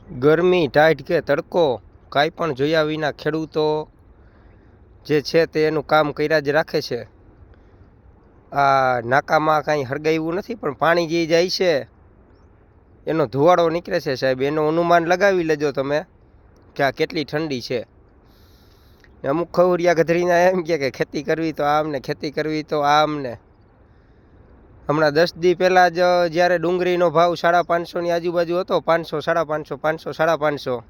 ગરમી, ટાઢ કે તડકો કાંઈ પણ જોયા વિના ખેડૂતો જે છે તે એનું કામ કર્યા જ રાખે છે. આ નાકામાં કાંઈ હરગાવ્યું નથી, પણ પાણી જે જાય છે એનો ધુવાડો નીકળે છે સાહેબ. એનું અનુમાન લગાવી લેજો તમે કે આ કેટલી ઠંડી છે. અમુક ખવડિયા ગધરીના એમ કે ખેતી કરવી તો આમ ને ખેતી કરવી તો આમ ને. હમણાં 10 દી પહેલાં જ જ્યારે ડુંગળીનો ભાવ 550ની આજુબાજુ હતો, 500, 550, 500, 550,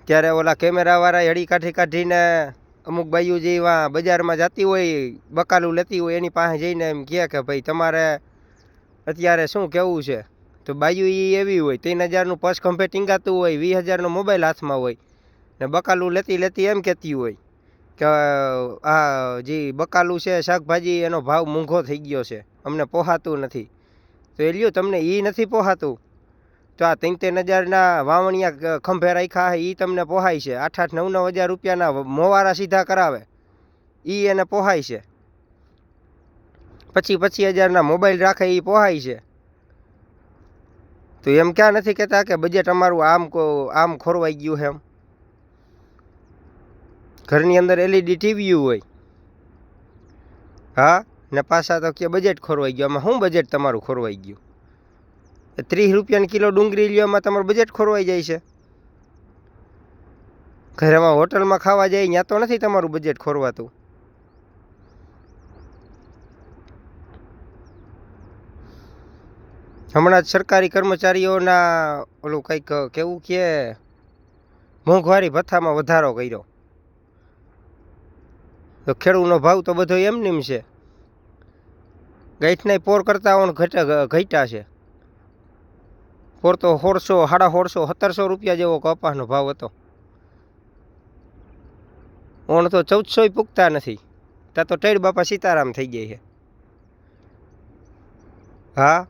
ત્યારે ઓલા કેમેરાવાળા હળી કાઢીને અમુક બાઈઓ જે બજારમાં જતી હોય, બકાલું લેતી હોય, એની પાસે જઈને એમ કહે કે ભાઈ તમારે અત્યારે શું કેવું છે? તો બાઈઓ એવી હોય, 3000નું પર્સ ખંભે ટીંગાતું હોય, 20,000નો મોબાઈલ હાથમાં હોય, ને બકાલું લેતી એમ કહેતી હોય કે આ જે બકાલું છે શાકભાજી એનો ભાવ મોંઘો થઈ ગયો છે, અમને પોહાતું નથી. તો એ લ્યો, તમને એ નથી પોહાતું તો આ 3,000ના વાવણિયા ખંભે રાખ્યા છે એ તમને પોહાય છે. 8,8, 9,9 હજાર રૂપિયાના મોવારા સીધા કરાવે એ એને પોહાય છે. 25,000ના મોબાઈલ રાખે એ પોહાય છે. તો એમ ક્યાં નથી કહેતા કે બજેટ અમારું આમ ખોરવાઈ ગયું છે એમ. ઘરની અંદર LED ટીવી હોય, હા, ને પાછા તો કે બજેટ ખોરવાઈ ગયું. આમાં શું બજેટ તમારું ખોરવાઈ ગયું? 30 રૂપિયાની કિલો ડુંગળી લ્યો, એમાં તમારું બજેટ ખોરવાઈ જાય છે. ઘરેમાં હોટલમાં ખાવા જાય ત્યાં તો નથી તમારું બજેટ ખોરવાતું. હમણાં જ સરકારી કર્મચારીઓના ઓલું કંઈક કેવું કે મોંઘવારી ભથ્થામાં વધારો કર્યો. તો ખેડૂતનો ભાવ તો બધો એમનેમ છે. ગાંઠના પોર કરતાં ઘટ્યા છે. પોર તો 1600, 1650, 1700 રૂપિયા જેવો કપાસનો ભાવ હતો. ઓણ તો 1400 પૂગતા નથી. ત્યાં તો ટેડ બાપા સીતારામ થઈ ગઈ છે. હા,